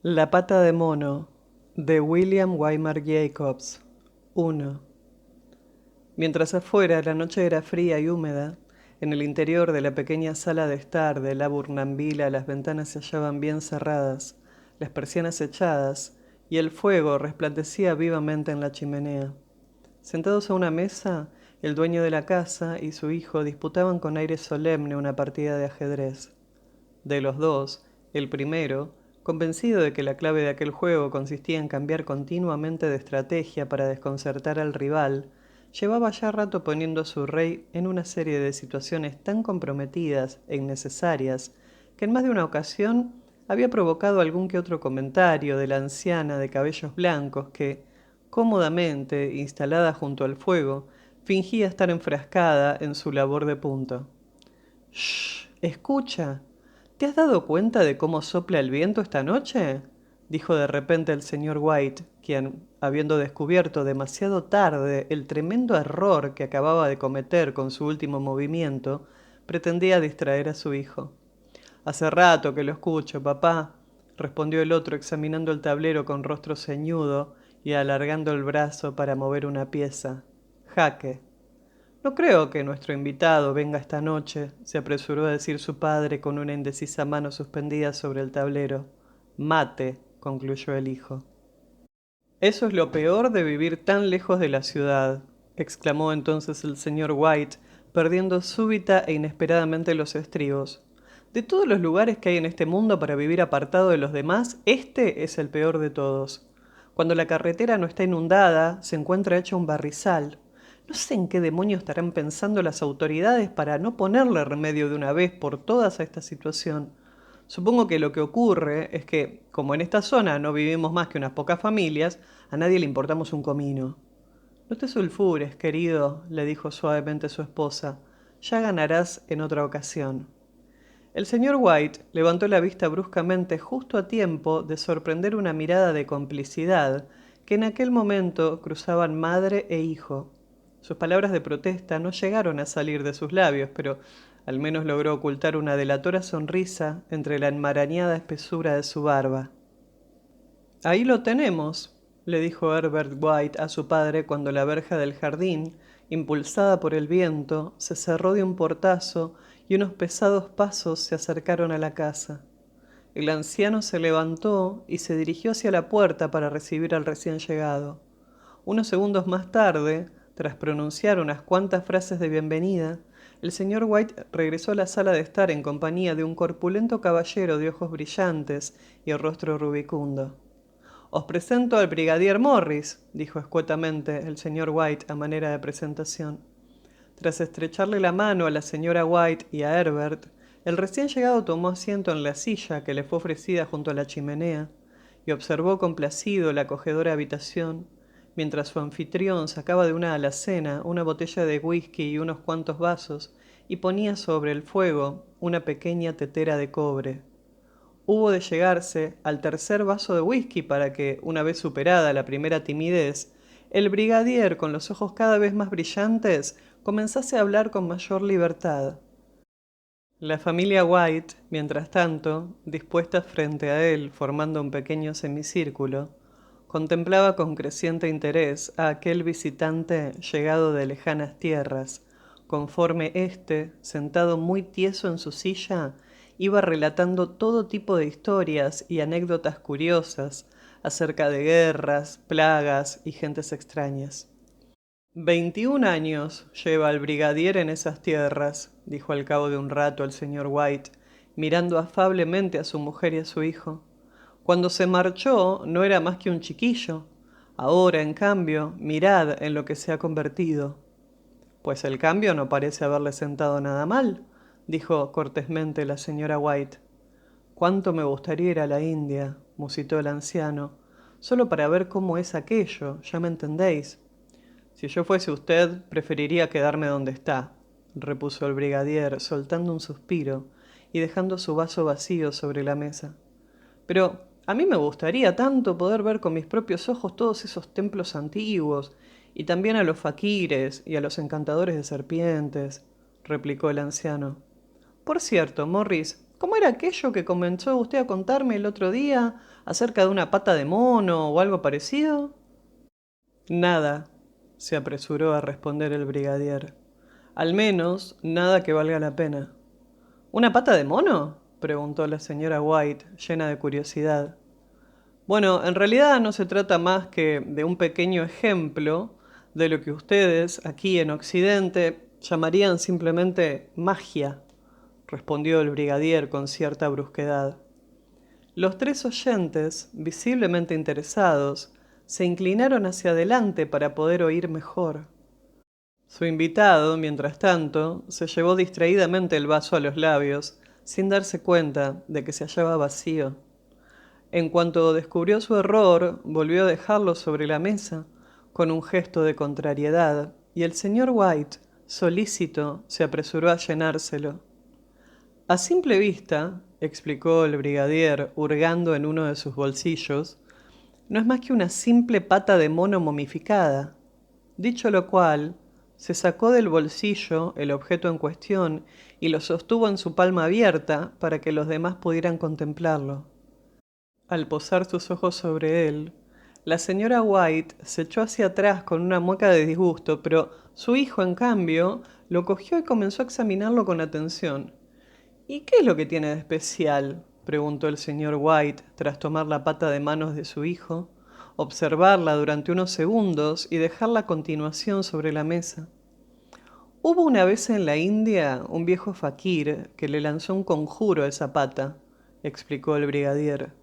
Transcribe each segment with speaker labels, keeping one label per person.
Speaker 1: La pata de mono, de William Weimar Jacobs. 1. Mientras afuera la noche era fría y húmeda, en el interior de la pequeña sala de estar de la Burnambila las ventanas se hallaban bien cerradas, las persianas echadas, y el fuego resplandecía vivamente en la chimenea. Sentados a una mesa, el dueño de la casa y su hijo disputaban con aire solemne una partida de ajedrez. De los dos, el primero, convencido de que la clave de aquel juego consistía en cambiar continuamente de estrategia para desconcertar al rival, llevaba ya rato poniendo a su rey en una serie de situaciones tan comprometidas e innecesarias que en más de una ocasión había provocado algún que otro comentario de la anciana de cabellos blancos que, cómodamente instalada junto al fuego, fingía estar enfrascada en su labor de punto. «Shh, escucha. ¿Te has dado cuenta de cómo sopla el viento esta noche?», dijo de repente el señor White, quien, habiendo descubierto demasiado tarde el tremendo error que acababa de cometer con su último movimiento, pretendía distraer a su hijo. «Hace rato que lo escucho, papá», respondió el otro examinando el tablero con rostro ceñudo y alargando el brazo para mover una pieza. «Jaque». «No creo que nuestro invitado venga esta noche», se apresuró a decir su padre con una indecisa mano suspendida sobre el tablero. «Mate», concluyó el hijo. «Eso es lo peor de vivir tan lejos de la ciudad», exclamó entonces el señor White, perdiendo súbita e inesperadamente los estribos. «De todos los lugares que hay en este mundo para vivir apartado de los demás, este es el peor de todos. Cuando la carretera no está inundada, se encuentra hecha un barrizal. No sé en qué demonios estarán pensando las autoridades para no ponerle remedio de una vez por todas a esta situación. Supongo que lo que ocurre es que, como en esta zona no vivimos más que unas pocas familias, a nadie le importamos un comino». «No te sulfures, querido», le dijo suavemente su esposa. «Ya ganarás en otra ocasión». El señor White levantó la vista bruscamente justo a tiempo de sorprender una mirada de complicidad que en aquel momento cruzaban madre e hijo. Sus palabras de protesta no llegaron a salir de sus labios, pero al menos logró ocultar una delatora sonrisa entre la enmarañada espesura de su barba. «Ahí lo tenemos», le dijo Herbert White a su padre cuando la verja del jardín, impulsada por el viento, se cerró de un portazo y unos pesados pasos se acercaron a la casa. El anciano se levantó y se dirigió hacia la puerta para recibir al recién llegado. Unos segundos más tarde, tras pronunciar unas cuantas frases de bienvenida, el señor White regresó a la sala de estar en compañía de un corpulento caballero de ojos brillantes y rostro rubicundo. «Os presento al brigadier Morris», dijo escuetamente el señor White a manera de presentación. Tras estrecharle la mano a la señora White y a Herbert, el recién llegado tomó asiento en la silla que le fue ofrecida junto a la chimenea y observó complacido la acogedora habitación, mientras su anfitrión sacaba de una alacena una botella de whisky y unos cuantos vasos y ponía sobre el fuego una pequeña tetera de cobre. Hubo de llegarse al tercer vaso de whisky para que, una vez superada la primera timidez, el brigadier, con los ojos cada vez más brillantes, comenzase a hablar con mayor libertad. La familia White, mientras tanto, dispuesta frente a él, formando un pequeño semicírculo, contemplaba con creciente interés a aquel visitante llegado de lejanas tierras, conforme éste, sentado muy tieso en su silla, iba relatando todo tipo de historias y anécdotas curiosas acerca de guerras, plagas y gentes extrañas. «21 años lleva el brigadier en esas tierras», dijo al cabo de un rato el señor White, mirando afablemente a su mujer y a su hijo. «Cuando se marchó no era más que un chiquillo. Ahora, en cambio, mirad en lo que se ha convertido». «Pues el cambio no parece haberle sentado nada mal», dijo cortésmente la señora White. «Cuánto me gustaría ir a la India», musitó el anciano, «solo para ver cómo es aquello, ya me entendéis». «Si yo fuese usted, preferiría quedarme donde está», repuso el brigadier, soltando un suspiro y dejando su vaso vacío sobre la mesa. «Pero a mí me gustaría tanto poder ver con mis propios ojos todos esos templos antiguos, y también a los faquires y a los encantadores de serpientes», replicó el anciano. «Por cierto, Morris, ¿Cómo era aquello que comenzó usted a contarme el otro día acerca de una pata de mono o algo parecido? Nada, se apresuró a responder el brigadier. Al menos nada que valga la pena. ¿Una pata de mono? Preguntó la señora White, llena de curiosidad. Bueno, en realidad no se trata más que de un pequeño ejemplo de lo que ustedes aquí en Occidente llamarían simplemente magia, respondió el brigadier con cierta brusquedad. Los tres oyentes, visiblemente interesados, se inclinaron hacia adelante para poder oír mejor. Su invitado, mientras tanto, se llevó distraídamente el vaso a los labios, sin darse cuenta de que se hallaba vacío. En cuanto descubrió su error, volvió a dejarlo sobre la mesa, con un gesto de contrariedad, y el señor White, solícito, se apresuró a llenárselo. A simple vista, explicó el brigadier, hurgando en uno de sus bolsillos, no es más que una simple pata de mono momificada. Dicho lo cual, se sacó del bolsillo el objeto en cuestión y lo sostuvo en su palma abierta para que los demás pudieran contemplarlo. Al posar sus ojos sobre él, la señora White se echó hacia atrás con una mueca de disgusto, pero su hijo, en cambio, lo cogió y comenzó a examinarlo con atención. ¿Y qué es lo que tiene de especial? Preguntó el señor White tras tomar la pata de manos de su hijo, observarla durante unos segundos y dejarla a continuación sobre la mesa. Hubo una vez en la India un viejo faquir que le lanzó un conjuro a esa pata, explicó el brigadier.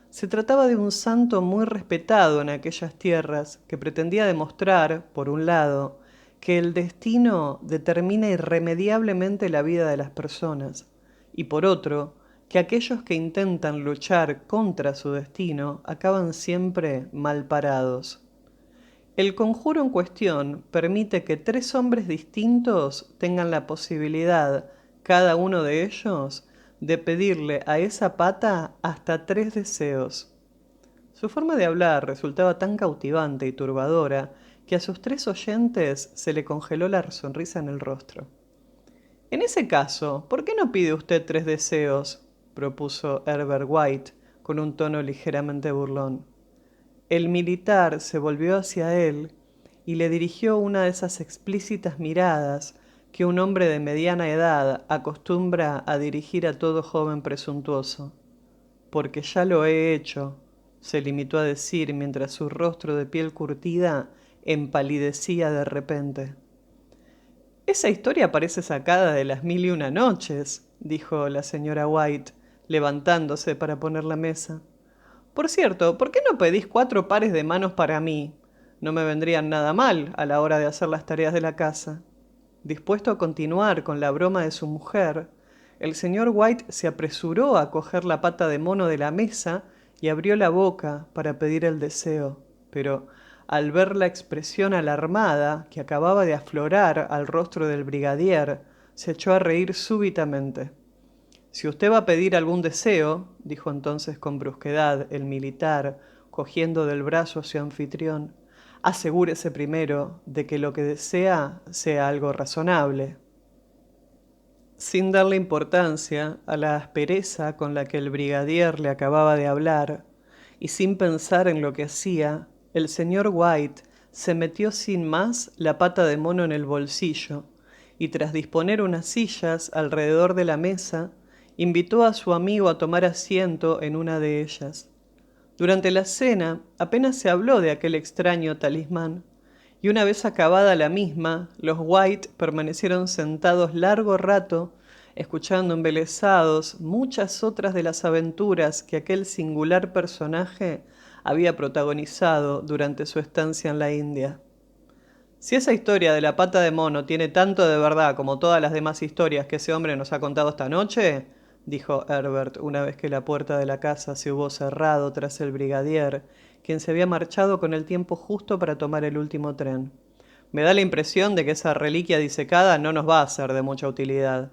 Speaker 1: Se trataba de un santo muy respetado en aquellas tierras que pretendía demostrar, por un lado, que el destino determina irremediablemente la vida de las personas, y por otro, que aquellos que intentan luchar contra su destino acaban siempre mal parados. El conjuro en cuestión permite que tres hombres distintos tengan la posibilidad, cada uno de ellos, de pedirle a esa pata hasta tres deseos. Su forma de hablar resultaba tan cautivante y turbadora que a sus tres oyentes se le congeló la sonrisa en el rostro. En ese caso, ¿por qué no pide usted tres deseos?, propuso Herbert White con un tono ligeramente burlón. El militar se volvió hacia él y le dirigió una de esas explícitas miradas que un hombre de mediana edad acostumbra a dirigir a todo joven presuntuoso. Porque ya lo he hecho, se limitó a decir mientras su rostro de piel curtida empalidecía de repente. Esa historia parece sacada de las 1001 noches, dijo la señora White, levantándose para poner la mesa. Por cierto, ¿por qué no pedís 4 pares de manos para mí? No me vendrían nada mal a la hora de hacer las tareas de la casa. Dispuesto a continuar con la broma de su mujer, el señor White se apresuró a coger la pata de mono de la mesa y abrió la boca para pedir el deseo, pero al ver la expresión alarmada que acababa de aflorar al rostro del brigadier, se echó a reír súbitamente. Si usted va a pedir algún deseo, dijo entonces con brusquedad el militar, cogiendo del brazo a su anfitrión, asegúrese primero de que lo que desea sea algo razonable. Sin darle importancia a la aspereza con la que el brigadier le acababa de hablar, y sin pensar en lo que hacía, el señor White se metió sin más la pata de mono en el bolsillo, y tras disponer unas sillas alrededor de la mesa, invitó a su amigo a tomar asiento en una de ellas. Durante la cena apenas se habló de aquel extraño talismán, y una vez acabada la misma, los White permanecieron sentados largo rato, escuchando embelesados muchas otras de las aventuras que aquel singular personaje había protagonizado durante su estancia en la India. Si esa historia de la pata de mono tiene tanto de verdad como todas las demás historias que ese hombre nos ha contado esta noche, dijo Herbert una vez que la puerta de la casa se hubo cerrado tras el brigadier, quien se había marchado con el tiempo justo para tomar el último tren. Me da la impresión de que esa reliquia disecada no nos va a ser de mucha utilidad.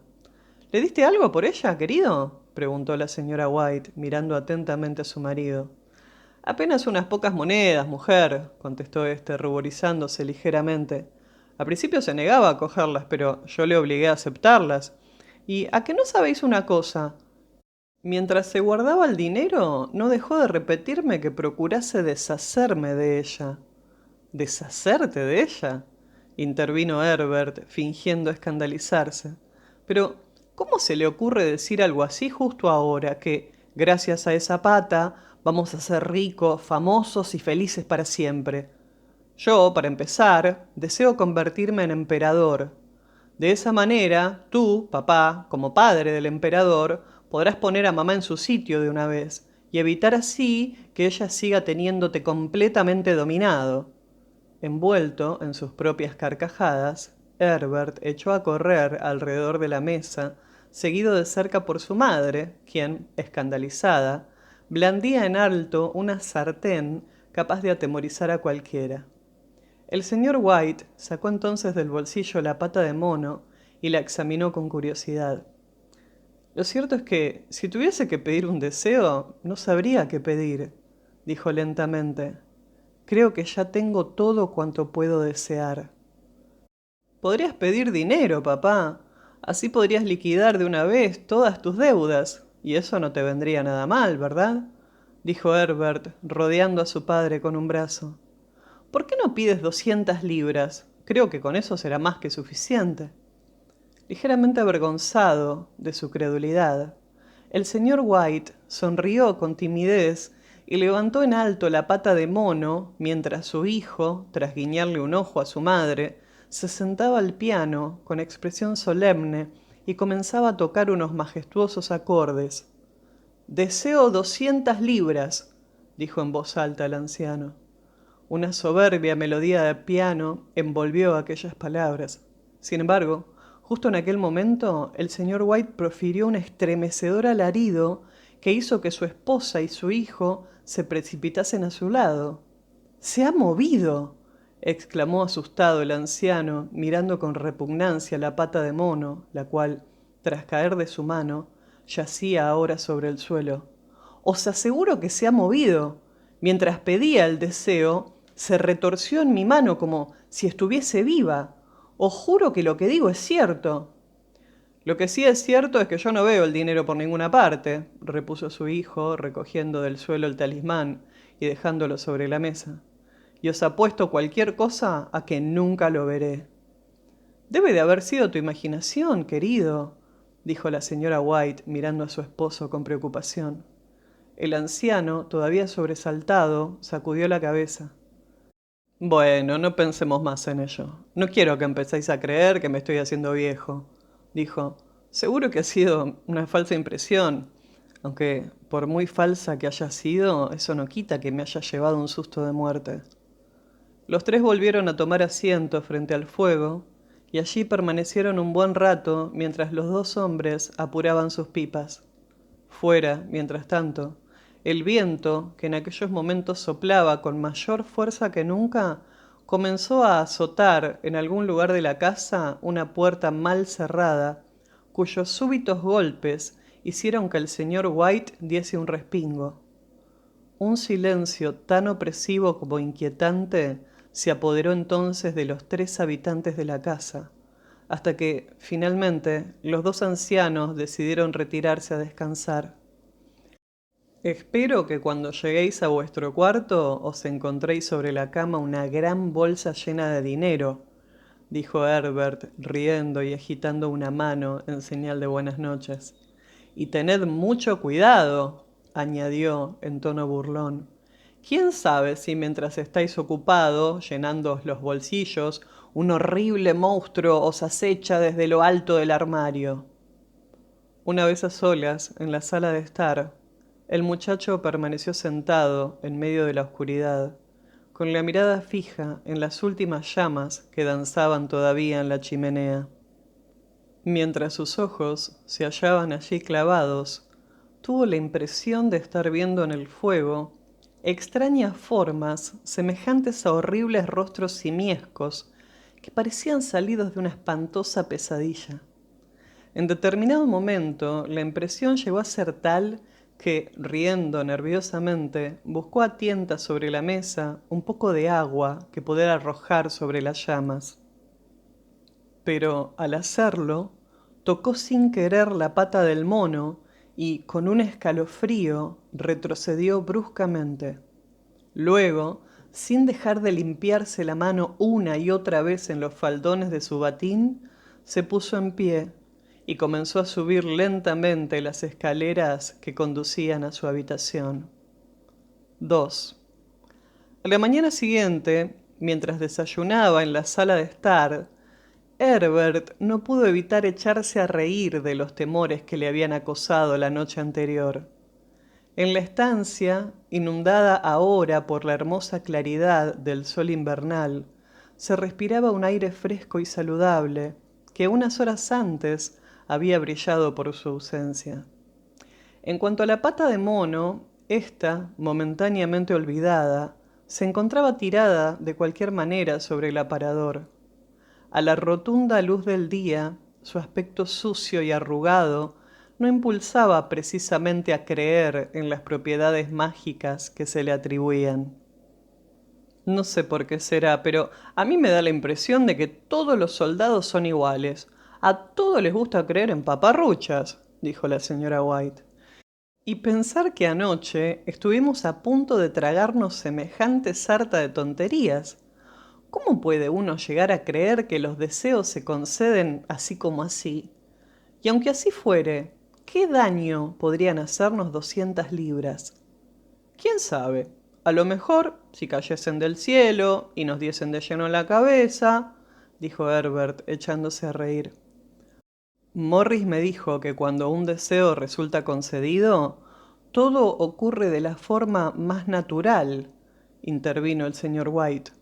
Speaker 1: ¿Le diste algo por ella, querido?, preguntó la señora White, mirando atentamente a su marido. Apenas unas pocas monedas, mujer, contestó éste, ruborizándose ligeramente. Al principio se negaba a cogerlas, pero yo le obligué a aceptarlas. ¿Y a que no sabéis una cosa? Mientras se guardaba el dinero, no dejó de repetirme que procurase deshacerme de ella. ¿Deshacerte de ella? Intervino Herbert, fingiendo escandalizarse. Pero, ¿cómo se le ocurre decir algo así justo ahora, que, gracias a esa pata, vamos a ser ricos, famosos y felices para siempre? Yo, para empezar, deseo convertirme en emperador. De esa manera, tú, papá, como padre del emperador, podrás poner a mamá en su sitio de una vez y evitar así que ella siga teniéndote completamente dominado. Envuelto en sus propias carcajadas, Herbert echó a correr alrededor de la mesa, seguido de cerca por su madre, quien, escandalizada, blandía en alto una sartén capaz de atemorizar a cualquiera. El señor White sacó entonces del bolsillo la pata de mono y la examinó con curiosidad. Lo cierto es que, si tuviese que pedir un deseo, no sabría qué pedir, dijo lentamente. Creo que ya tengo todo cuanto puedo desear. Podrías pedir dinero, papá. Así podrías liquidar de una vez todas tus deudas, y eso no te vendría nada mal, ¿verdad? Dijo Herbert, rodeando a su padre con un brazo. ¿Por qué no pides 200 libras? Creo que con eso será más que suficiente. Ligeramente avergonzado de su credulidad, el señor White sonrió con timidez y levantó en alto la pata de mono mientras su hijo, tras guiñarle un ojo a su madre, se sentaba al piano con expresión solemne y comenzaba a tocar unos majestuosos acordes. Deseo 200 libras, dijo en voz alta el anciano. Una soberbia melodía de piano envolvió aquellas palabras. Sin embargo, justo en aquel momento, el señor White profirió un estremecedor alarido que hizo que su esposa y su hijo se precipitasen a su lado. ¡Se ha movido! Exclamó asustado el anciano, mirando con repugnancia la pata de mono, la cual, tras caer de su mano, yacía ahora sobre el suelo. Os aseguro que se ha movido. Mientras pedía el deseo, se retorció en mi mano como si estuviese viva. Os juro que lo que digo es cierto. Lo que sí es cierto es que yo no veo el dinero por ninguna parte, repuso su hijo, recogiendo del suelo el talismán y dejándolo sobre la mesa. Y os apuesto cualquier cosa a que nunca lo veré. Debe de haber sido tu imaginación, querido, dijo la señora White mirando a su esposo con preocupación. El anciano, todavía sobresaltado, sacudió la cabeza. Bueno, no pensemos más en ello. No quiero que empecéis a creer que me estoy haciendo viejo, dijo. Seguro que ha sido una falsa impresión, aunque por muy falsa que haya sido, eso no quita que me haya llevado un susto de muerte. Los tres volvieron a tomar asiento frente al fuego, y allí permanecieron un buen rato mientras los dos hombres apuraban sus pipas. Fuera, mientras tanto, el viento, que en aquellos momentos soplaba con mayor fuerza que nunca, comenzó a azotar en algún lugar de la casa una puerta mal cerrada, cuyos súbitos golpes hicieron que el señor White diese un respingo. Un silencio tan opresivo como inquietante se apoderó entonces de los tres habitantes de la casa, hasta que, finalmente, los dos ancianos decidieron retirarse a descansar. Espero que cuando lleguéis a vuestro cuarto os encontréis sobre la cama una gran bolsa llena de dinero, dijo Herbert, riendo y agitando una mano en señal de buenas noches. Y tened mucho cuidado, añadió en tono burlón. ¿Quién sabe si mientras estáis ocupado, llenándoos los bolsillos, un horrible monstruo os acecha desde lo alto del armario? Una vez a solas, en la sala de estar, el muchacho permaneció sentado en medio de la oscuridad, con la mirada fija en las últimas llamas que danzaban todavía en la chimenea. Mientras sus ojos se hallaban allí clavados, tuvo la impresión de estar viendo en el fuego extrañas formas semejantes a horribles rostros simiescos que parecían salidos de una espantosa pesadilla. En determinado momento, la impresión llegó a ser tal que, riendo nerviosamente, buscó a tientas sobre la mesa un poco de agua que poder arrojar sobre las llamas. Pero, al hacerlo, tocó sin querer la pata del mono y, con un escalofrío, retrocedió bruscamente. Luego, sin dejar de limpiarse la mano una y otra vez en los faldones de su batín, se puso en pie y comenzó a subir lentamente las escaleras que conducían a su habitación. 2. A la mañana siguiente, mientras desayunaba en la sala de estar, Herbert no pudo evitar echarse a reír de los temores que le habían acosado la noche anterior. En la estancia, inundada ahora por la hermosa claridad del sol invernal, se respiraba un aire fresco y saludable que unas horas antes había brillado por su ausencia. En cuanto a la pata de mono, ésta, momentáneamente olvidada, se encontraba tirada de cualquier manera sobre el aparador. A la rotunda luz del día, su aspecto sucio y arrugado no impulsaba precisamente a creer en las propiedades mágicas que se le atribuían. No sé por qué será, pero a mí me da la impresión de que todos los soldados son iguales. A todos les gusta creer en paparruchas, dijo la señora White. Y pensar que anoche estuvimos a punto de tragarnos semejante sarta de tonterías. ¿Cómo puede uno llegar a creer que los deseos se conceden así como así? Y aunque así fuere, ¿qué daño podrían hacernos 200 libras? ¿Quién sabe? A lo mejor, si cayesen del cielo y nos diesen de lleno en la cabeza, dijo Herbert, echándose a reír. Morris me dijo que cuando un deseo resulta concedido, todo ocurre de la forma más natural, intervino el señor White,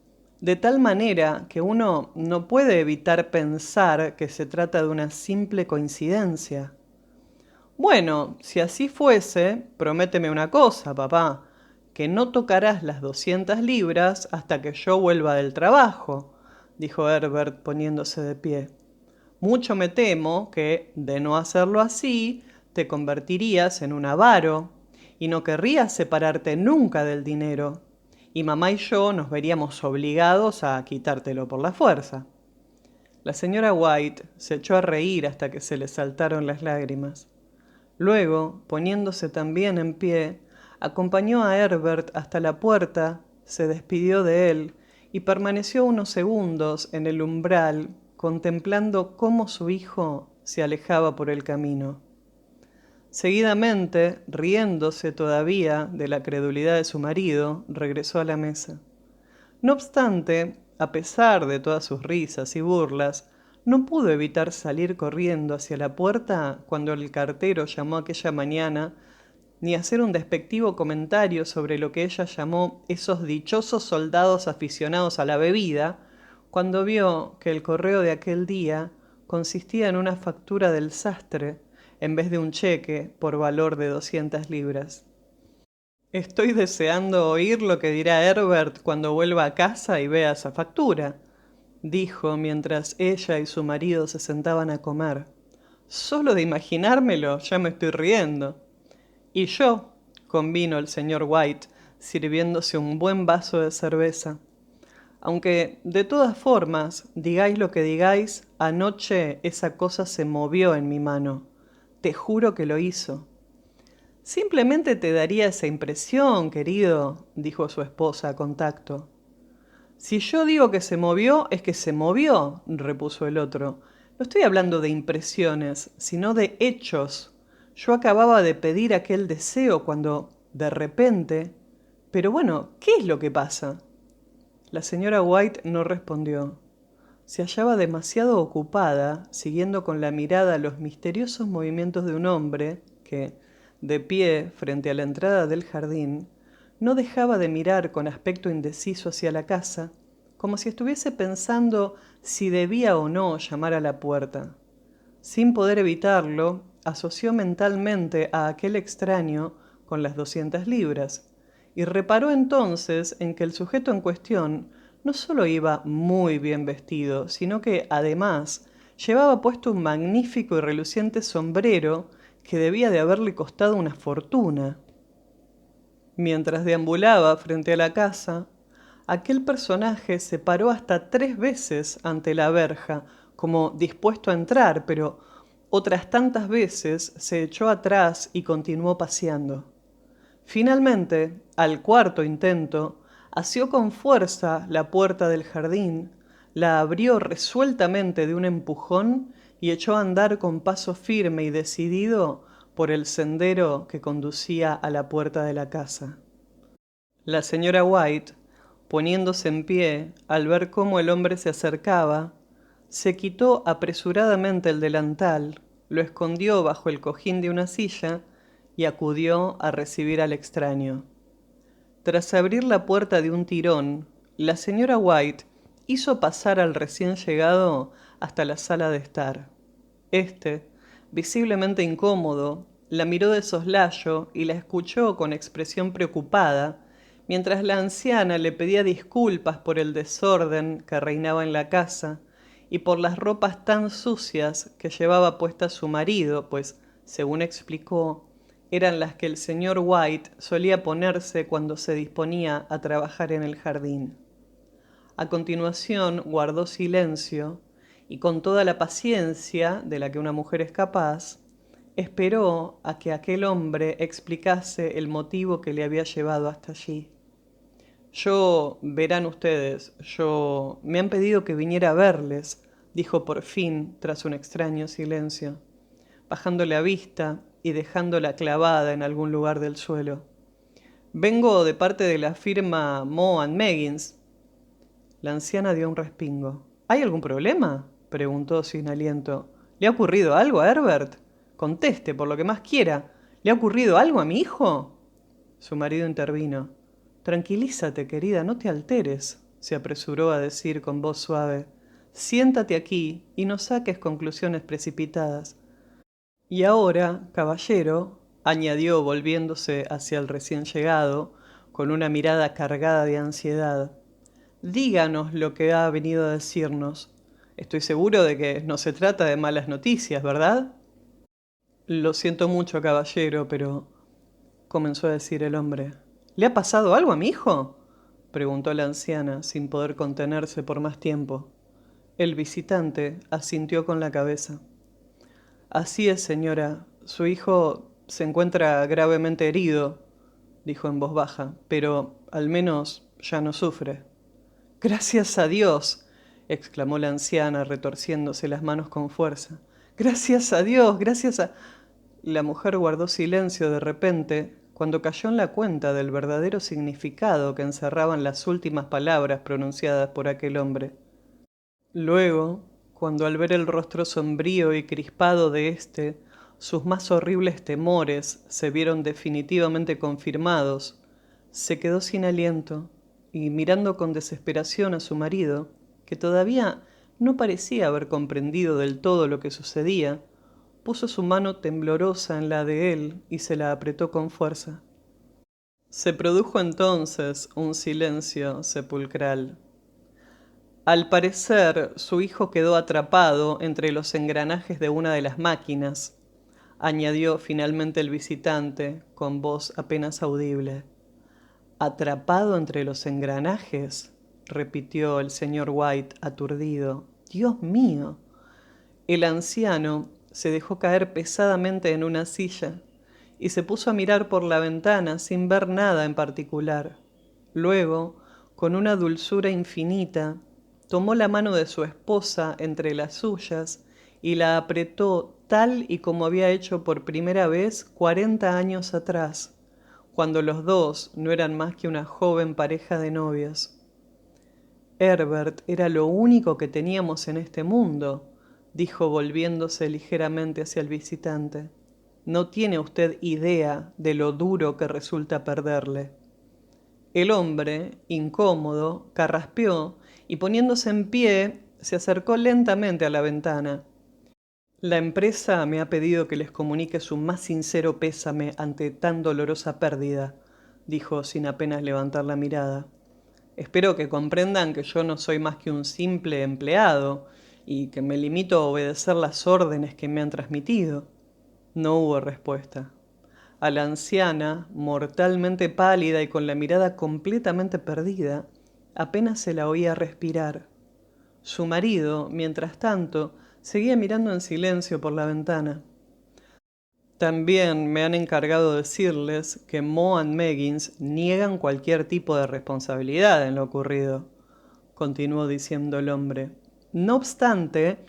Speaker 1: de tal manera que uno no puede evitar pensar que se trata de una simple coincidencia. Bueno, si así fuese, prométeme una cosa, papá, que no tocarás las 200 libras hasta que yo vuelva del trabajo, dijo Herbert poniéndose de pie. Mucho me temo que, de no hacerlo así, te convertirías en un avaro y no querrías separarte nunca del dinero, y mamá y yo nos veríamos obligados a quitártelo por la fuerza. La señora White se echó a reír hasta que se le saltaron las lágrimas. Luego, poniéndose también en pie, acompañó a Herbert hasta la puerta, se despidió de él y permaneció unos segundos en el umbral contemplando cómo su hijo se alejaba por el camino. Seguidamente, riéndose todavía de la credulidad de su marido, regresó a la mesa. No obstante, a pesar de todas sus risas y burlas, no pudo evitar salir corriendo hacia la puerta cuando el cartero llamó aquella mañana, ni hacer un despectivo comentario sobre lo que ella llamó esos dichosos soldados aficionados a la bebida, cuando vio que el correo de aquel día consistía en una factura del sastre en vez de un cheque por valor de 200 libras. Estoy deseando oír lo que dirá Herbert cuando vuelva a casa y vea esa factura, dijo mientras ella y su marido se sentaban a comer. Solo de imaginármelo ya me estoy riendo. Y yo, convino el señor White, sirviéndose un buen vaso de cerveza. Aunque, de todas formas, digáis lo que digáis, anoche esa cosa se movió en mi mano. Te juro que lo hizo. Simplemente te daría esa impresión, querido, dijo su esposa con tacto. Si yo digo que se movió, es que se movió, repuso el otro. No estoy hablando de impresiones, sino de hechos. Yo acababa de pedir aquel deseo cuando, de repente... Pero bueno, ¿qué es lo que pasa? La señora White no respondió. Se hallaba demasiado ocupada, siguiendo con la mirada los misteriosos movimientos de un hombre que, de pie frente a la entrada del jardín, no dejaba de mirar con aspecto indeciso hacia la casa, como si estuviese pensando si debía o no llamar a la puerta. Sin poder evitarlo, asoció mentalmente a aquel extraño con las 200 libras, y reparó entonces en que el sujeto en cuestión no solo iba muy bien vestido, sino que, además, llevaba puesto un magnífico y reluciente sombrero que debía de haberle costado una fortuna. Mientras deambulaba frente a la casa, aquel personaje se paró hasta 3 veces ante la verja, como dispuesto a entrar, pero Otras tantas veces se echó atrás y continuó paseando. Finalmente, al cuarto intento, asió con fuerza la puerta del jardín, la abrió resueltamente de un empujón y echó a andar con paso firme y decidido por el sendero que conducía a la puerta de la casa. La señora White, poniéndose en pie al ver cómo el hombre se acercaba, se quitó apresuradamente el delantal, lo escondió bajo el cojín de una silla y acudió a recibir al extraño. Tras abrir la puerta de un tirón, la señora White hizo pasar al recién llegado hasta la sala de estar. Este, visiblemente incómodo, la miró de soslayo y la escuchó con expresión preocupada, mientras la anciana le pedía disculpas por el desorden que reinaba en la casa y por las ropas tan sucias que llevaba puestas su marido, pues, según explicó, eran las que el señor White solía ponerse cuando se disponía a trabajar en el jardín. A continuación guardó silencio y con toda la paciencia de la que una mujer es capaz, esperó a que aquel hombre explicase el motivo que le había llevado hasta allí. Verán ustedes, me han pedido que viniera a verles, dijo por fin, tras un extraño silencio, bajando la vista y dejándola clavada en algún lugar del suelo. Vengo de parte de la firma Moe and Meggins. La anciana dio un respingo. ¿Hay algún problema?, preguntó sin aliento. ¿Le ha ocurrido algo a Herbert? Conteste, por lo que más quiera. ¿Le ha ocurrido algo a mi hijo? Su marido intervino. Tranquilízate, querida, no te alteres, se apresuró a decir con voz suave. Siéntate aquí y no saques conclusiones precipitadas. Y ahora, caballero, añadió volviéndose hacia el recién llegado, con una mirada cargada de ansiedad, díganos lo que ha venido a decirnos. Estoy seguro de que no se trata de malas noticias, ¿verdad? Lo siento mucho, caballero, pero comenzó a decir el hombre. ¿Le ha pasado algo a mi hijo?, preguntó la anciana, sin poder contenerse por más tiempo. El visitante asintió con la cabeza. Así es, señora. Su hijo se encuentra gravemente herido, dijo en voz baja, pero al menos ya no sufre. Gracias a Dios, exclamó la anciana, retorciéndose las manos con fuerza. Gracias a Dios, gracias a... La mujer guardó silencio de repente cuando cayó en la cuenta del verdadero significado que encerraban las últimas palabras pronunciadas por aquel hombre. Luego, cuando al ver el rostro sombrío y crispado de éste, sus más horribles temores se vieron definitivamente confirmados, se quedó sin aliento y mirando con desesperación a su marido, que todavía no parecía haber comprendido del todo lo que sucedía, puso su mano temblorosa en la de él y se la apretó con fuerza. Se produjo entonces un silencio sepulcral. Al parecer, su hijo quedó atrapado entre los engranajes de una de las máquinas, añadió finalmente el visitante, con voz apenas audible. ¿Atrapado entre los engranajes?, repitió el señor White, aturdido. ¡Dios mío! El anciano se dejó caer pesadamente en una silla y se puso a mirar por la ventana sin ver nada en particular. Luego, con una dulzura infinita, tomó la mano de su esposa entre las suyas y la apretó tal y como había hecho por primera vez 40 años atrás, cuando los dos no eran más que una joven pareja de novios. Herbert era lo único que teníamos en este mundo, dijo volviéndose ligeramente hacia el visitante. No tiene usted idea de lo duro que resulta perderle. El hombre, incómodo, carraspeó y poniéndose en pie, se acercó lentamente a la ventana. La empresa me ha pedido que les comunique su más sincero pésame ante tan dolorosa pérdida, dijo sin apenas levantar la mirada. Espero que comprendan que yo no soy más que un simple empleado y que me limito a obedecer las órdenes que me han transmitido. No hubo respuesta. A la anciana, mortalmente pálida y con la mirada completamente perdida, apenas se la oía respirar. Su marido, mientras tanto, Seguía mirando en silencio por la ventana. También me han encargado decirles que Moe y Meggins niegan cualquier tipo de responsabilidad en lo ocurrido, continuó diciendo el hombre. No obstante,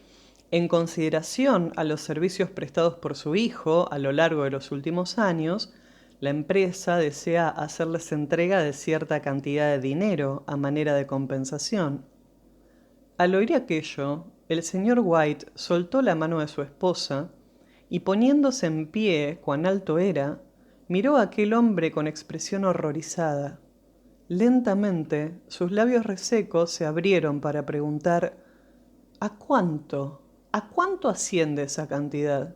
Speaker 1: en consideración a los servicios prestados por su hijo a lo largo de los últimos años, la empresa desea hacerles entrega de cierta cantidad de dinero a manera de compensación. Al oír aquello, el señor White soltó la mano de su esposa y poniéndose en pie, cuán alto era, miró a aquel hombre con expresión horrorizada. Lentamente, sus labios resecos se abrieron para preguntar: ¿A cuánto? ¿A cuánto asciende esa cantidad?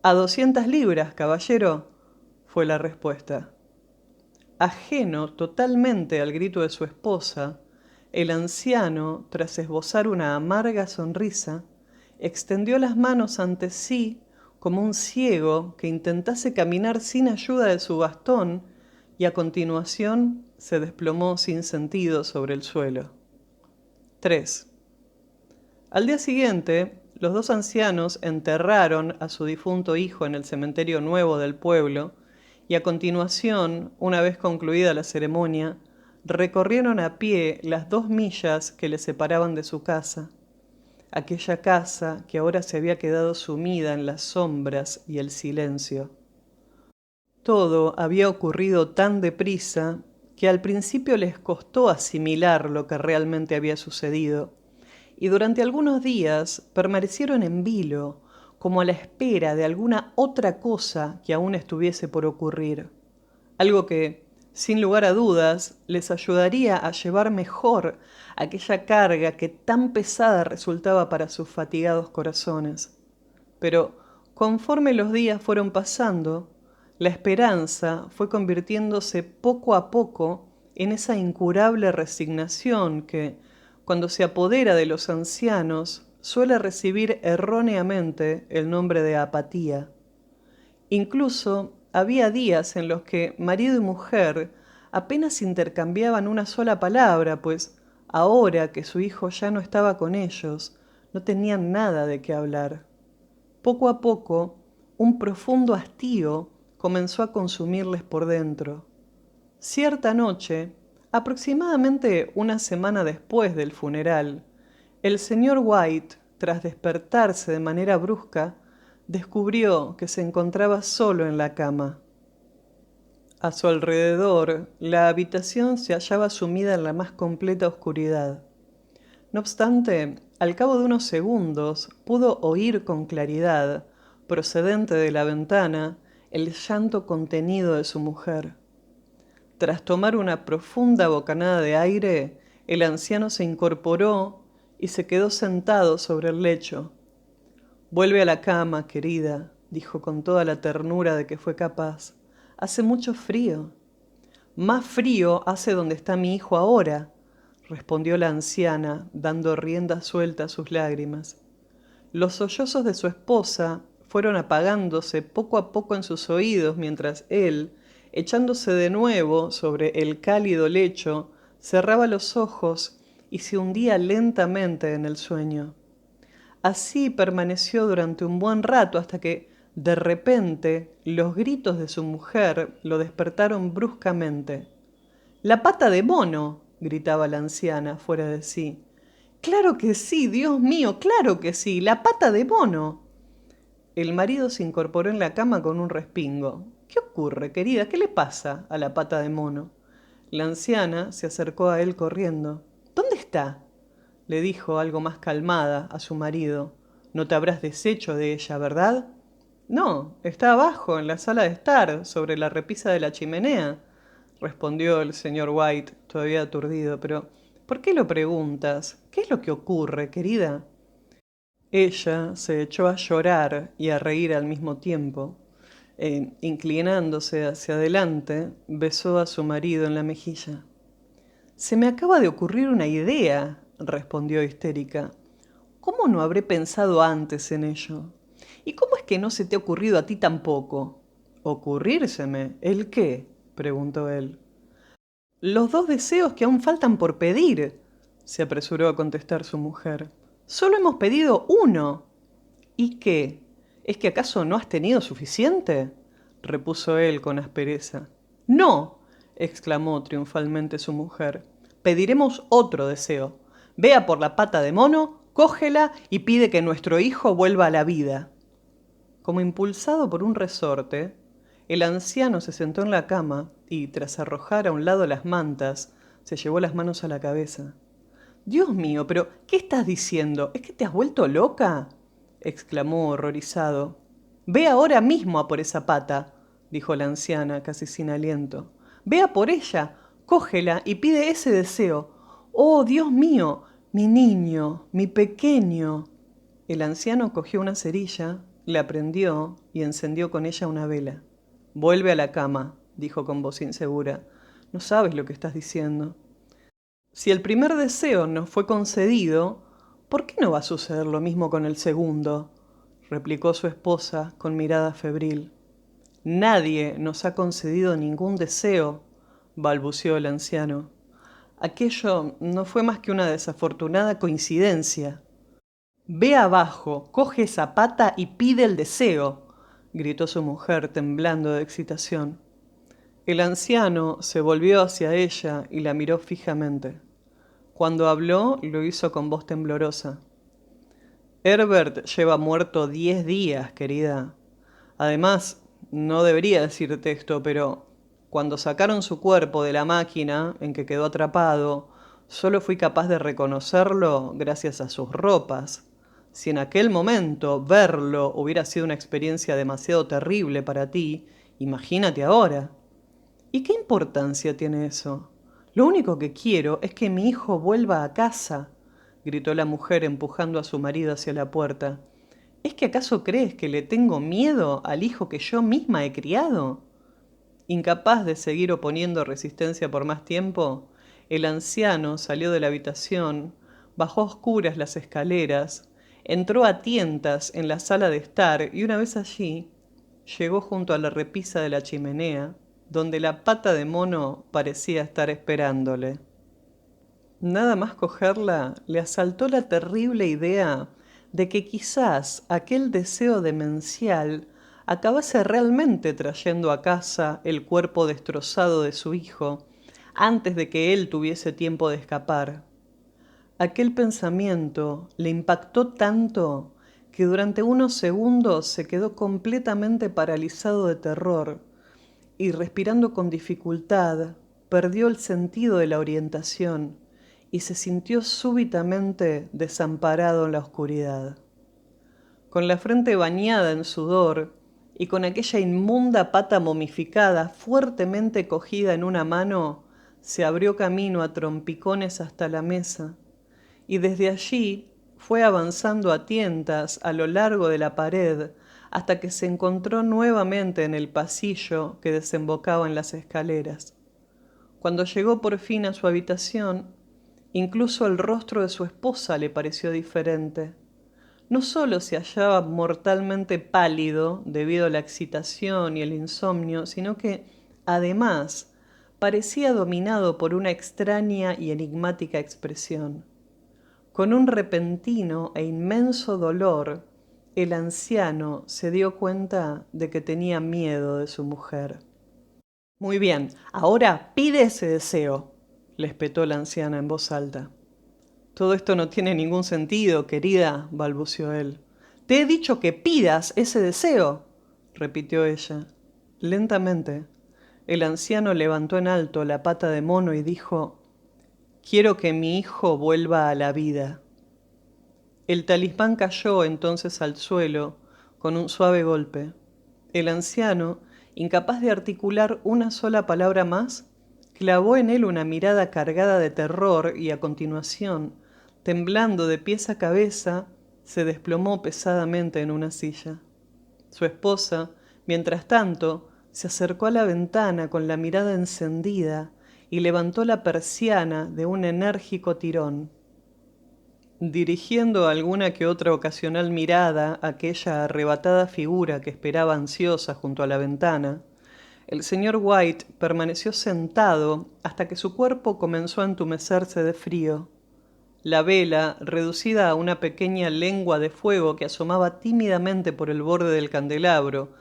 Speaker 1: A 200 libras, caballero, fue la respuesta. Ajeno totalmente al grito de su esposa, el anciano, tras esbozar una amarga sonrisa, extendió las manos ante sí como un ciego que intentase caminar sin ayuda de su bastón y a continuación se desplomó sin sentido sobre el suelo. 3. Al día siguiente, los dos ancianos enterraron a su difunto hijo en el cementerio nuevo del pueblo y a continuación, una vez concluida la ceremonia, recorrieron a pie las 2 millas que le separaban de su casa, aquella casa que ahora se había quedado sumida en las sombras y el silencio. Todo había ocurrido tan deprisa que al principio les costó asimilar lo que realmente había sucedido, y durante algunos días permanecieron en vilo, como a la espera de alguna otra cosa que aún estuviese por ocurrir, algo que, sin lugar a dudas, les ayudaría a llevar mejor aquella carga que tan pesada resultaba para sus fatigados corazones. Pero conforme los días fueron pasando, la esperanza fue convirtiéndose poco a poco en esa incurable resignación que, cuando se apodera de los ancianos, suele recibir erróneamente el nombre de apatía. Incluso había días en los que marido y mujer apenas intercambiaban una sola palabra, pues ahora que su hijo ya no estaba con ellos, no tenían nada de qué hablar. Poco a poco, un profundo hastío comenzó a consumirles por dentro. Cierta noche, aproximadamente una semana después del funeral, el señor White, tras despertarse de manera brusca, descubrió que se encontraba solo en la cama. A su alrededor, la habitación se hallaba sumida en la más completa oscuridad. No obstante, al cabo de unos segundos pudo oír con claridad, procedente de la ventana, el llanto contenido de su mujer. Tras tomar una profunda bocanada de aire, el anciano se incorporó y se quedó sentado sobre el lecho. Vuelve a la cama, querida, dijo con toda la ternura de que fue capaz. Hace mucho frío. Más frío hace donde está mi hijo ahora, respondió la anciana, dando rienda suelta a sus lágrimas. Los sollozos de su esposa fueron apagándose poco a poco en sus oídos mientras él, echándose de nuevo sobre el cálido lecho, cerraba los ojos y se hundía lentamente en el sueño. Así permaneció durante un buen rato hasta que, de repente, los gritos de su mujer lo despertaron bruscamente. «¡La pata de mono!», gritaba la anciana, fuera de sí. «¡Claro que sí, Dios mío, claro que sí! ¡La pata de mono!». El marido se incorporó en la cama con un respingo. «¿Qué ocurre, querida? ¿Qué le pasa a la pata de mono?». La anciana se acercó a él corriendo. «¿Dónde está?», le dijo algo más calmada a su marido. «No te habrás deshecho de ella, ¿verdad?». «No, está abajo, en la sala de estar, sobre la repisa de la chimenea», respondió el señor White, todavía aturdido. «Pero, ¿por qué lo preguntas? ¿Qué es lo que ocurre, querida?». Ella se echó a llorar y a reír al mismo tiempo. Inclinándose hacia adelante, besó a su marido en la mejilla. «Se me acaba de ocurrir una idea», respondió histérica. «¿Cómo no habré pensado antes en ello? ¿Y cómo es que no se te ha ocurrido a ti tampoco?». «¿Ocurrírseme? ¿El qué?», preguntó él. «Los 2 deseos que aún faltan por pedir», se apresuró a contestar su mujer. Solo hemos pedido uno. ¿Y qué? ¿Es que acaso no has tenido suficiente? Repuso él con aspereza. No, exclamó triunfalmente su mujer. Pediremos otro deseo. Vea por la pata de mono, cógela y pide que nuestro hijo vuelva a la vida. Como impulsado por un resorte, el anciano se sentó en la cama y, tras arrojar a un lado las mantas, se llevó las manos a la cabeza. Dios mío, pero ¿qué estás diciendo? ¿Es que te has vuelto loca? Exclamó horrorizado. Ve ahora mismo a por esa pata, dijo la anciana, casi sin aliento. Ve a por ella, cógela y pide ese deseo. Oh, Dios mío, mi niño, mi pequeño. El anciano cogió una cerilla, la prendió y encendió con ella una vela. Vuelve a la cama, dijo con voz insegura. No sabes lo que estás diciendo. Si el primer deseo nos fue concedido, ¿por qué no va a suceder lo mismo con el segundo? Replicó su esposa con mirada febril. Nadie nos ha concedido ningún deseo, balbuceó el anciano. Aquello no fue más que una desafortunada coincidencia. Ve abajo, coge esa pata y pide el deseo, gritó su mujer temblando de excitación. El anciano se volvió hacia ella y la miró fijamente. Cuando habló, lo hizo con voz temblorosa. Herbert lleva muerto 10 días, querida. Además, no debería decirte esto, pero cuando sacaron su cuerpo de la máquina en que quedó atrapado, solo fui capaz de reconocerlo gracias a sus ropas. Si en aquel momento verlo hubiera sido una experiencia demasiado terrible para ti, imagínate ahora. ¿Y qué importancia tiene eso? Lo único que quiero es que mi hijo vuelva a casa, gritó la mujer empujando a su marido hacia la puerta. ¿Es que acaso crees que le tengo miedo al hijo que yo misma he criado? Incapaz de seguir oponiendo resistencia por más tiempo, el anciano salió de la habitación, bajó a oscuras las escaleras, entró a tientas en la sala de estar y una vez allí, llegó junto a la repisa de la chimenea, donde la pata de mono parecía estar esperándole. Nada más cogerla, le asaltó la terrible idea de que quizás aquel deseo demencial acabase realmente trayendo a casa el cuerpo destrozado de su hijo antes de que él tuviese tiempo de escapar. Aquel pensamiento le impactó tanto que durante unos segundos se quedó completamente paralizado de terror y respirando con dificultad, perdió el sentido de la orientación y se sintió súbitamente desamparado en la oscuridad. Con la frente bañada en sudor y con aquella inmunda pata momificada fuertemente cogida en una mano, se abrió camino a trompicones hasta la mesa, y desde allí fue avanzando a tientas a lo largo de la pared hasta que se encontró nuevamente en el pasillo que desembocaba en las escaleras. Cuando llegó por fin a su habitación, incluso el rostro de su esposa le pareció diferente. No solo se hallaba mortalmente pálido debido a la excitación y el insomnio, sino que, además, parecía dominado por una extraña y enigmática expresión. Con un repentino e inmenso dolor, el anciano se dio cuenta de que tenía miedo de su mujer. Muy bien, ahora pide ese deseo, le espetó la anciana en voz alta. Todo esto no tiene ningún sentido, querida, balbuceó él. Te he dicho que pidas ese deseo, repitió ella. Lentamente, el anciano levantó en alto la pata de mono y dijo: Quiero que mi hijo vuelva a la vida. El talismán cayó entonces al suelo con un suave golpe. El anciano, incapaz de articular una sola palabra más, clavó en él una mirada cargada de terror y a continuación, temblando de pies a cabeza, se desplomó pesadamente en una silla. Su esposa, mientras tanto, se acercó a la ventana con la mirada encendida y levantó la persiana de un enérgico tirón. Dirigiendo alguna que otra ocasional mirada a aquella arrebatada figura que esperaba ansiosa junto a la ventana, el señor White permaneció sentado hasta que su cuerpo comenzó a entumecerse de frío. La vela, reducida a una pequeña lengua de fuego que asomaba tímidamente por el borde del candelabro,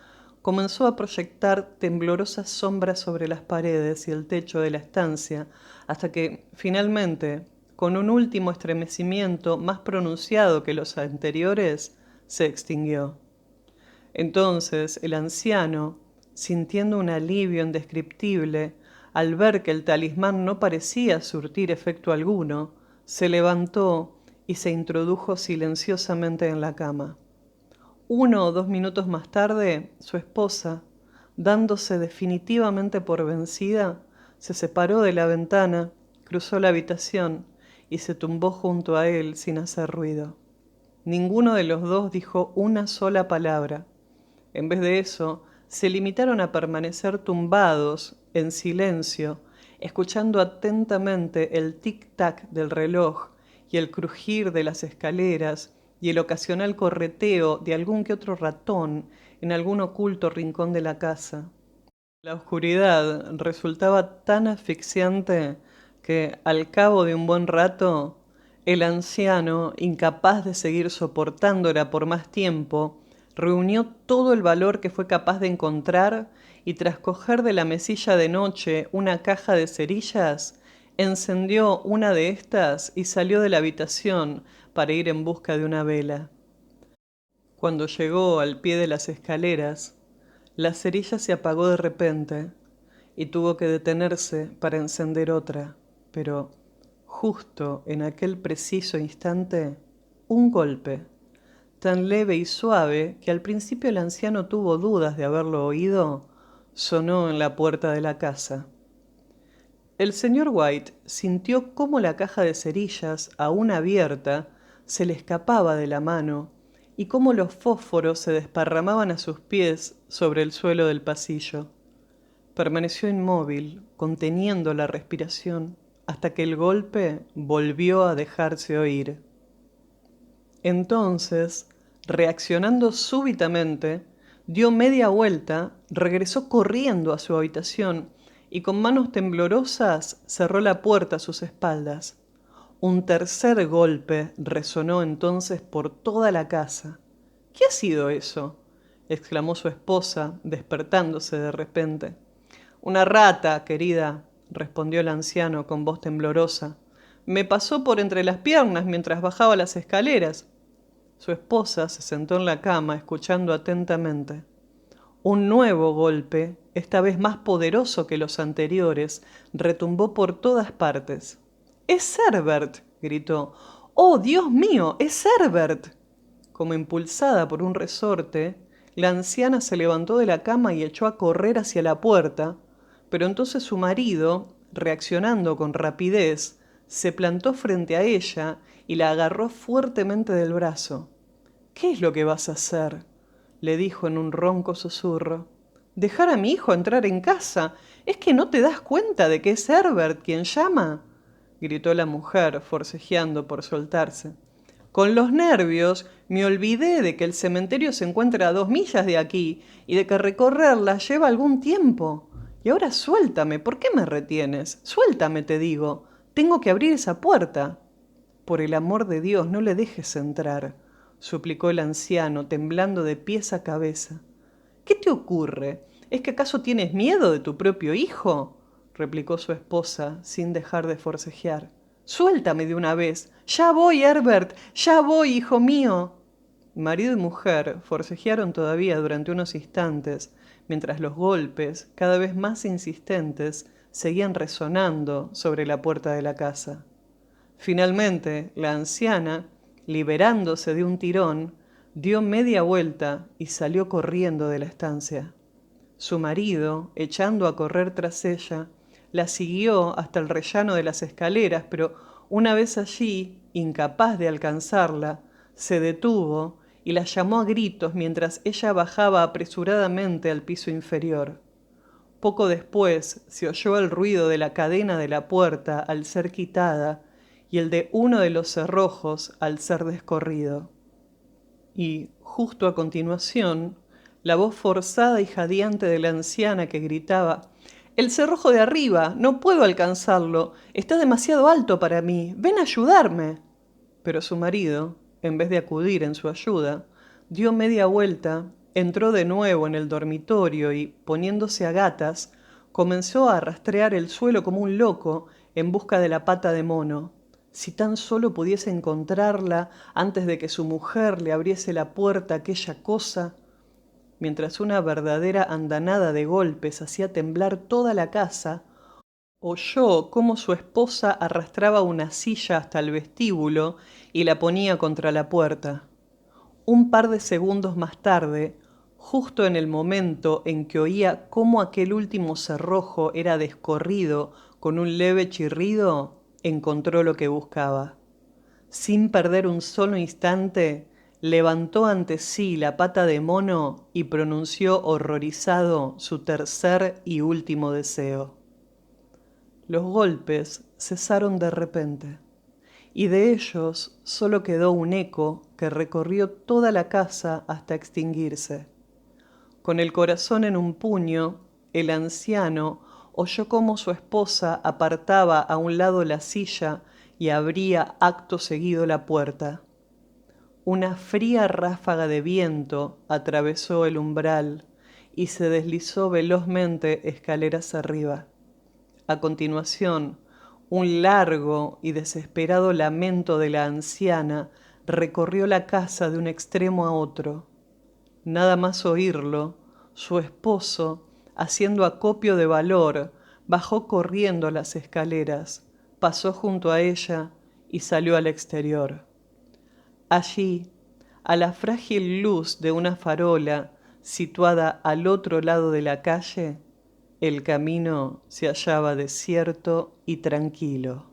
Speaker 1: comenzó a proyectar temblorosas sombras sobre las paredes y el techo de la estancia, hasta que, finalmente, con un último estremecimiento más pronunciado que los anteriores, se extinguió. Entonces el anciano, sintiendo un alivio indescriptible, al ver que el talismán no parecía surtir efecto alguno, se levantó y se introdujo silenciosamente en la cama. 1 o 2 minutos más tarde, su esposa, dándose definitivamente por vencida, se separó de la ventana, cruzó la habitación y se tumbó junto a él sin hacer ruido. Ninguno de los dos dijo una sola palabra. En vez de eso, se limitaron a permanecer tumbados, en silencio, escuchando atentamente el tic-tac del reloj y el crujir de las escaleras y el ocasional correteo de algún que otro ratón en algún oculto rincón de la casa. La oscuridad resultaba tan asfixiante que, al cabo de un buen rato, el anciano, incapaz de seguir soportándola por más tiempo, reunió todo el valor que fue capaz de encontrar y tras coger de la mesilla de noche una caja de cerillas, encendió una de estas y salió de la habitación para ir en busca de una vela. Cuando llegó al pie de las escaleras, la cerilla se apagó de repente y tuvo que detenerse para encender otra, pero justo en aquel preciso instante, un golpe, tan leve y suave que al principio el anciano tuvo dudas de haberlo oído, sonó en la puerta de la casa. El señor White sintió cómo la caja de cerillas, aún abierta, se le escapaba de la mano y cómo los fósforos se desparramaban a sus pies sobre el suelo del pasillo. Permaneció inmóvil, conteniendo la respiración, hasta que el golpe volvió a dejarse oír. Entonces, reaccionando súbitamente, dio media vuelta, regresó corriendo a su habitación y con manos temblorosas cerró la puerta a sus espaldas. Un tercer golpe resonó entonces por toda la casa. ¿Qué ha sido eso?, exclamó su esposa, despertándose de repente. Una rata, querida, respondió el anciano con voz temblorosa. Me pasó por entre las piernas mientras bajaba las escaleras. Su esposa se sentó en la cama, escuchando atentamente. Un nuevo golpe, esta vez más poderoso que los anteriores, retumbó por todas partes. ¡Es Herbert!, gritó. ¡Oh, Dios mío! ¡Es Herbert! Como impulsada por un resorte, la anciana se levantó de la cama y echó a correr hacia la puerta, pero entonces su marido, reaccionando con rapidez, se plantó frente a ella y la agarró fuertemente del brazo. ¿Qué es lo que vas a hacer?, le dijo en un ronco susurro. ¿Dejar a mi hijo entrar en casa? ¿Es que no te das cuenta de que es Herbert quien llama?, gritó la mujer, forcejeando por soltarse. Con los nervios me olvidé de que el cementerio se encuentra a 2 millas de aquí y de que recorrerla lleva algún tiempo. Y ahora suéltame, ¿por qué me retienes? Suéltame, te digo. Tengo que abrir esa puerta. Por el amor de Dios, no le dejes entrar, suplicó el anciano, temblando de pies a cabeza. ¿Qué te ocurre? ¿Es que acaso tienes miedo de tu propio hijo?, replicó su esposa, sin dejar de forcejear. Suéltame de una vez. Ya voy, Herbert. Ya voy, hijo mío. Marido y mujer forcejearon todavía durante unos instantes, mientras los golpes, cada vez más insistentes, seguían resonando sobre la puerta de la casa. Finalmente, la anciana, liberándose de un tirón, dio media vuelta y salió corriendo de la estancia. Su marido, echando a correr tras ella, la siguió hasta el rellano de las escaleras, pero una vez allí, incapaz de alcanzarla, se detuvo y la llamó a gritos mientras ella bajaba apresuradamente al piso inferior. Poco después se oyó el ruido de la cadena de la puerta al ser quitada y el de uno de los cerrojos al ser descorrido. Y, justo a continuación, la voz forzada y jadeante de la anciana que gritaba: «El cerrojo de arriba, no puedo alcanzarlo, está demasiado alto para mí, ven a ayudarme». pero su marido, en vez de acudir en su ayuda, dio media vuelta, entró de nuevo en el dormitorio y, poniéndose a gatas, comenzó a rastrear el suelo como un loco en busca de la pata de mono. Si tan solo pudiese encontrarla antes de que su mujer le abriese la puerta a aquella cosa, mientras una verdadera andanada de golpes hacía temblar toda la casa, oyó cómo su esposa arrastraba una silla hasta el vestíbulo y la ponía contra la puerta. Un par de segundos más tarde, justo en el momento en que oía cómo aquel último cerrojo era descorrido con un leve chirrido, encontró lo que buscaba. Sin perder un solo instante, levantó ante sí la pata de mono y pronunció horrorizado su tercer y último deseo. Los golpes cesaron de repente, y de ellos solo quedó un eco que recorrió toda la casa hasta extinguirse. Con el corazón en un puño, el anciano oyó cómo su esposa apartaba a un lado la silla y abría acto seguido la puerta. Una fría ráfaga de viento atravesó el umbral y se deslizó velozmente escaleras arriba. A continuación, un largo y desesperado lamento de la anciana recorrió la casa de un extremo a otro. Nada más oírlo, su esposo, haciendo acopio de valor, bajó corriendo las escaleras, pasó junto a ella y salió al exterior. Allí, a la frágil luz de una farola situada al otro lado de la calle, el camino se hallaba desierto y tranquilo.